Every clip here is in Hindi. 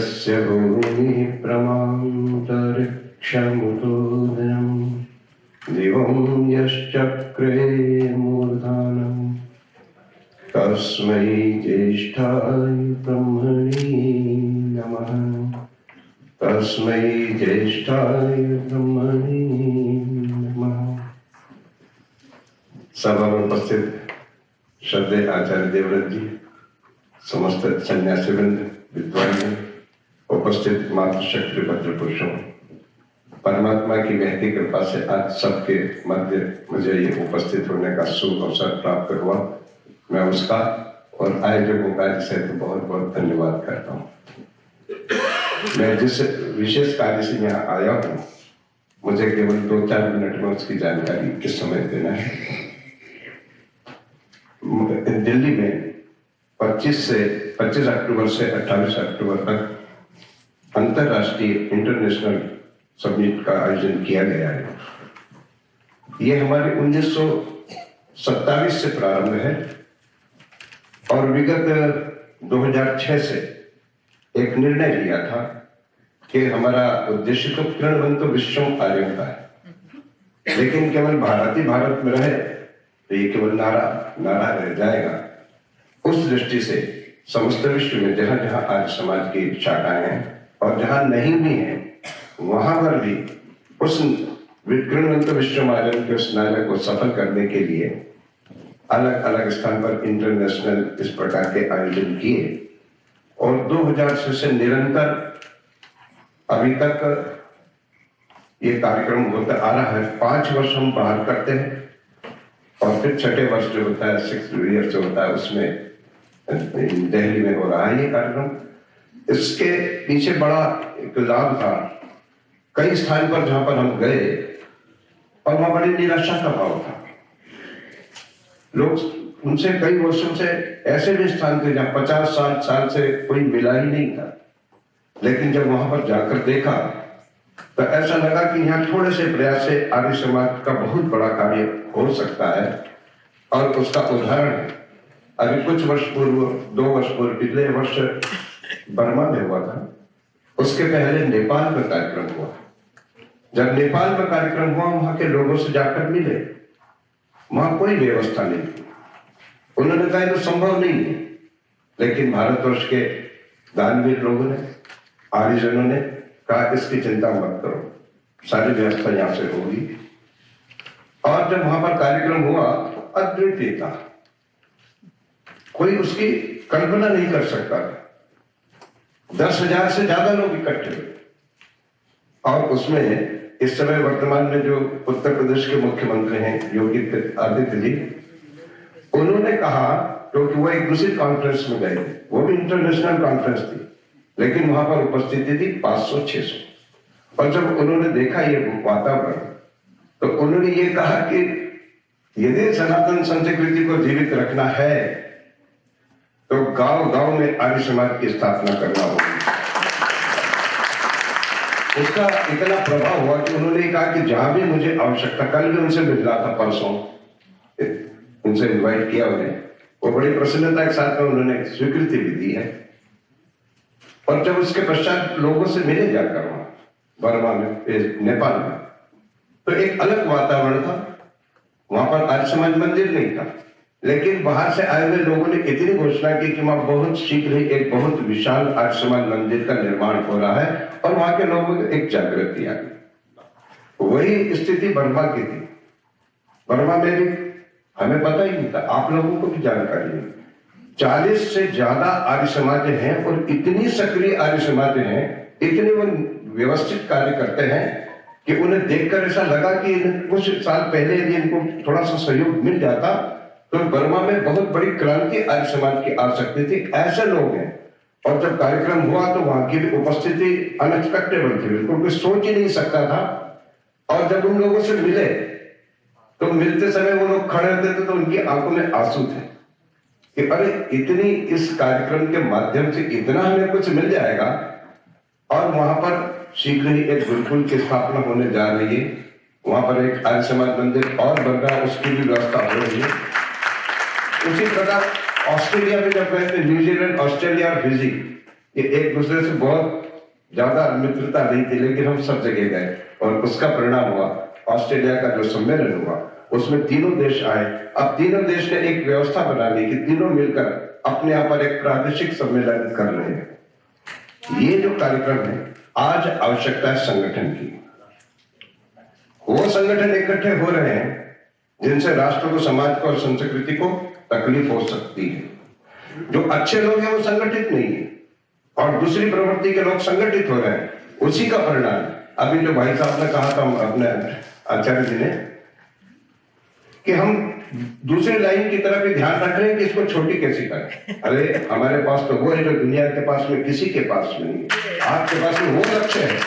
यस्य भूमिः प्रमान्तरिक्षमुतोदयम् दिवं यश्चक्रे मूर्धानम् तस्मै ज्येष्ठाय ब्रह्मणे नमः। तस्मै ज्येष्ठाय ब्रह्मणे नमः। सभा में उपस्थित श्रद्धेय आचार्य देवव्रत जी, समस्त सन्यासीवृंद, विद्वान, उपस्थित मातृशक्ति भद्र पुरुषों, परमात्मा की बहती कृपा से आज सबके मध्य मुझे ये उपस्थित होने का शुभ अवसर प्राप्त हुआ। मैं उसका और आयोजकों का जिसे तो बहुत बहुत धन्यवाद करता हूँ। मैं जिस विशेष कार्य से यहाँ आया हूँ, मुझे केवल 2-4 मिनट में उसकी जानकारी किस समय देना है। दिल्ली में 25 अक्टूबर से 28 अक्टूबर तक अंतरराष्ट्रीय इंटरनेशनल समिट का आयोजन किया गया है। ये हमारे 1927 से प्रारंभ है और विगत 2006 से एक निर्णय लिया था कि हमारा उद्देश्य तो किरणवंतो विश्वम आर्यम का है, लेकिन केवल भारत ही भारत में रहे तो ये केवल नारा रह जाएगा। उस दृष्टि से समस्त विश्व में जहां जहां आज समाज की शाखाएं हैं और जहां नहीं भी हैं, वहां पर भी उस किरणवंत विश्व आर्यम के उस नारे को सफल करने के लिए अलग अलग स्थान पर इंटरनेशनल इस प्रकार के आयोजन किए और 2006 से निरंतर अभी तक ये कार्यक्रम होता आ रहा है। 5 वर्ष हम बाहर करते हैं और फिर 6ठे वर्ष जो होता है 6th ईयर जो होता है उसमें दिल्ली में हो रहा है ये कार्यक्रम। इसके पीछे बड़ा एक लाभ था। कई स्थान पर जहां पर हम गए और वहां बड़ी निराशा का भाव था। लोग उनसे कई वर्षों से ऐसे भी स्थान थे जहां 50-60 साल से कोई मिला ही नहीं था, लेकिन जब वहां पर जाकर देखा तो ऐसा लगा कि यहाँ थोड़े से प्रयास से आर्य समाज का बहुत बड़ा कार्य हो सकता है। और उसका उदाहरण अभी कुछ वर्ष पूर्व 2 वर्ष पूर्व पिछले वर्ष बर्मा में हुआ था। उसके पहले नेपाल में कार्यक्रम हुआ। जब नेपाल में कार्यक्रम हुआ, वहां के लोगों से जाकर मिले, वहां कोई व्यवस्था नहीं थी। उन्होंने कहा तो संभव नहीं है, लेकिन भारतवर्ष के दानवीर लोगों ने, आर्यजनों ने कहा इसकी चिंता मत करो, सारी व्यवस्था यहां से होगी। और जब वहां पर कार्यक्रम हुआ तो अद्वितीय था, कोई उसकी कल्पना नहीं कर सकता था। 10,000 से ज्यादा लोग इकट्ठे हुए और उसमें इस समय वर्तमान में जो उत्तर प्रदेश के मुख्यमंत्री हैं योगी आदित्य जी, उन्होंने कहा, क्योंकि वो एक दूसरी कॉन्फ्रेंस में गए थे, वो भी इंटरनेशनल कॉन्फ्रेंस थी, लेकिन वहां पर उपस्थिति थी 500-600। और जब उन्होंने देखा ये वातावरण तो उन्होंने ये कहा कि यदि सनातन संस्कृति को जीवित रखना है तो गांव-गांव में आर्य समाज की स्थापना करना होगी। उसका इतना प्रभाव हुआ कि उन्होंने कहा कि जहां भी मुझे आवश्यकता, कल भी उनसे मिल रहा था, परसों उनसे इनवाइट किया उन्हें, वो बड़ी प्रसन्नता के साथ में उन्होंने स्वीकृति भी दी है। और जब उसके पश्चात लोगों से मिले जाकर वहां बर्मा में, नेपाल में, तो एक अलग वातावरण था। वहां पर आर्य समाज मंदिर नहीं था, लेकिन बाहर से आए हुए लोगों ने इतनी घोषणा की कि वहां बहुत शीघ्र ही एक बहुत विशाल आर्य समाज मंदिर का निर्माण हो रहा है और वहां के लोगों को एक जागृति आ गई। वही स्थिति बर्मा की थी। बर्मा में भी हमें पता ही नहीं था, आप लोगों को भी जानकारी नहीं। 40 से ज्यादा आर्य समाज हैं और इतनी सक्रिय आर्य समाज हैं, इतने वो व्यवस्थित कार्य करते हैं कि उन्हें देखकर ऐसा लगा कि कुछ साल पहले यदि इनको थोड़ा सा सहयोग मिल जाता तो बर्मा में बहुत बड़ी क्रांति आर्य समाज की आ सकती थी। ऐसे लोग हैं। और जब कार्यक्रम हुआ तो वहां की भी उपस्थिति अनएक्सपेक्टेबल थी, बिल्कुल कोई सोच ही नहीं सकता था। और जब उन लोगों से मिले तो मिलते समय वो लोग खड़े होते थे तो उनकी आंखों में आंसू थे कि अरे इतनी इस कार्यक्रम के माध्यम से इतना हमें कुछ मिल जाएगा। और वहां पर शीघ्र ही एक गुरुकुल की स्थापना होने जा रही है, वहां पर एक आर्य समाज मंदिर और बन रहा है, उसकी भी व्यवस्था हो रही है। उसी प्रकार ऑस्ट्रेलिया में जब गए थे, न्यूजीलैंड, ऑस्ट्रेलिया और फिजी, ये एक दूसरे से बहुत ज्यादा मित्रता नहीं थी, लेकिन हम सब जगह गए और उसका परिणाम हुआ ऑस्ट्रेलिया का जो सम्मेलन हुआ, उसमें तीनों देश आए। अब तीनों देश ने एक व्यवस्था बना ली कि तीनों मिलकर अपने यहाँ पर एक प्रादेशिक सम्मेलन कर रहे हैं। ये जो कार्यक्रम है, आज आवश्यकता है संगठन की। वो संगठन इकट्ठे हो रहे हैं जिनसे राष्ट्र को, समाज को और संस्कृति को तकलीफ हो सकती है। जो अच्छे लोग हैं वो संगठित नहीं है और दूसरी प्रवृत्ति के लोग संगठित हो रहे हैं, उसी का परिणाम। अभी जो भाई साहब ने कहा था अपने आचार्य जी ने कि हम दूसरी लाइन की तरफ भी ध्यान रख रहे हैं कि इसको छोटी कैसी करें। अरे हमारे पास तो वो है जो दुनिया के पास में किसी के पास में नहीं है। आपके पास में वो लक्ष्य है,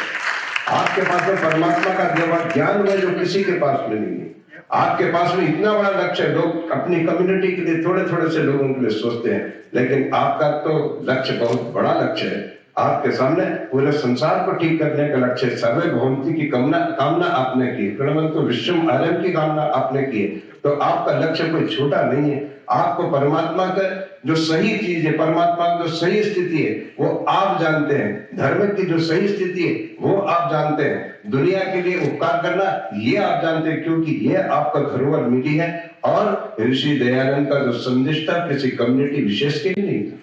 आपके पास में परमात्मा का दिया ज्ञान है जो किसी के पास में नहीं है। आपके पास में इतना बड़ा लक्ष्य है, लोग अपनी कम्युनिटी के लिए थोड़े थोड़े से लोगों के लिए सोचते हैं, लेकिन आपका तो लक्ष्य बहुत बड़ा लक्ष्य है। आपके सामने पूरे संसार को ठीक करने का लक्ष्य है। सर्वे भवन्ति की कामना आपने की, प्रणवन्तु विश्वम आर्यम की कामना आपने की। तो आपका लक्ष्य कोई छोटा नहीं है। आपको परमात्मा का जो सही चीज है, परमात्मा की जो सही स्थिति है वो आप जानते हैं। धर्म की जो सही स्थिति है वो आप जानते हैं। दुनिया के लिए उपकार करना ये आप जानते हैं, क्योंकि ये आपका धरोहर मिली है। और ऋषि दयानंद का जो संदेश था किसी कम्युनिटी विशेष के लिए नहीं था,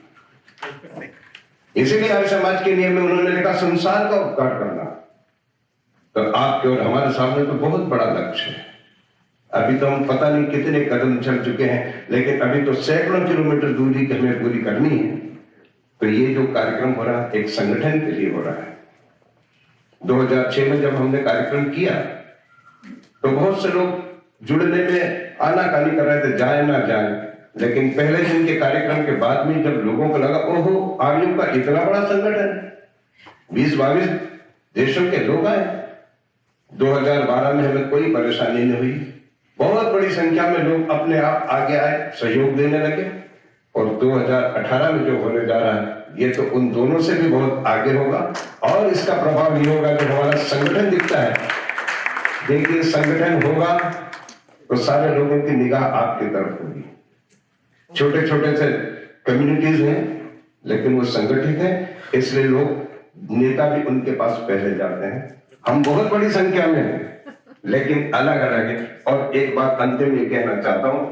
इसीलिए आर्य समाज के नियम में उन्होंने लिखा संसार का उपकार करना। तो आपके और हमारे सामने तो बहुत बड़ा लक्ष्य है। अभी तो हम पता नहीं कितने कदम चल चुके हैं, लेकिन अभी तो सैकड़ों किलोमीटर दूरी की हमें पूरी करनी है। तो ये जो कार्यक्रम हो रहा है एक संगठन के लिए हो रहा है। 2006 में जब हमने कार्यक्रम किया तो बहुत से लोग जुड़ने में आनाकानी कर रहे थे, जाए ना जाए। लेकिन पहले दिन के कार्यक्रम के बाद में जब लोगों को लगा ओहो आर्यों का इतना बड़ा संगठन, 20-22 देशों के लोग आए। 2012 में हमें कोई परेशानी नहीं हुई। बहुत बड़ी संख्या में लोग अपने आप आगे आए, सहयोग देने लगे। और 2018 में जो होने जा रहा है ये तो उन दोनों से भी बहुत आगे होगा। और इसका प्रभाव ये होगा जो हमारा संगठन दिखता है। देखिए संगठन होगा तो सारे लोगों की निगाह आपकी तरफ होगी। छोटे छोटे से कम्युनिटीज हैं लेकिन वो संगठित हैं, इसलिए लोग नेता भी उनके पास पहले जाते हैं। हम बहुत बड़ी संख्या में हैं लेकिन अलग अलग है। और एक बात अंतिम ये कहना चाहता हूं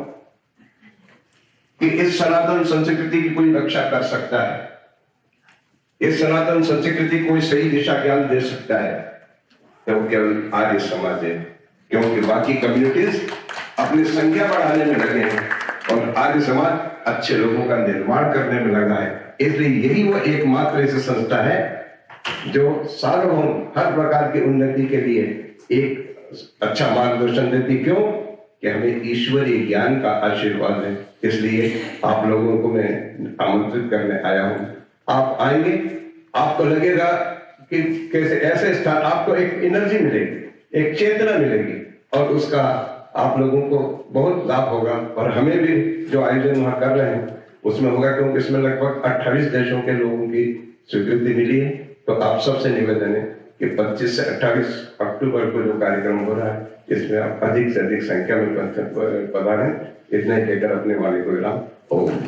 कि इस सनातन संस्कृति की कोई रक्षा कर सकता है, इस सनातन संस्कृति को कोई सही दिशा ज्ञान दे सकता है तो केवल आर्य समाज है। क्योंकि बाकी कम्युनिटीज अपनी संख्या बढ़ाने में लगे हैं और आर्य समाज अच्छे लोगों का निर्माण करने में लगा है। इसलिए यही वो एकमात्र ऐसी संस्था है जो सार्वभौम हर प्रकार की उन्नति के लिए एक अच्छा मार्गदर्शन देती। क्यों कि हमें ईश्वरीय ज्ञान का आशीर्वाद है। इसलिए आप लोगों को मैं आमंत्रित करने आया हूं। आप आएंगे, आपको लगेगा कि कैसे ऐसे स्थान, आपको एक एनर्जी मिलेगी, एक चेतना मिलेगी और उसका आप लोगों को बहुत लाभ होगा। और हमें भी जो आयोजन वहां कर रहे हैं उसमें होगा, क्योंकि इसमें लगभग 28 देशों के लोगों की स्वीकृति मिली है। तो आप सबसे निवेदन है कि 25 से 28 अक्टूबर को जो कार्यक्रम हो रहा है इसमें आप अधिक से अधिक संख्या में पधारें। इतना ही कहकर अपने वाणी को विराम। ओम।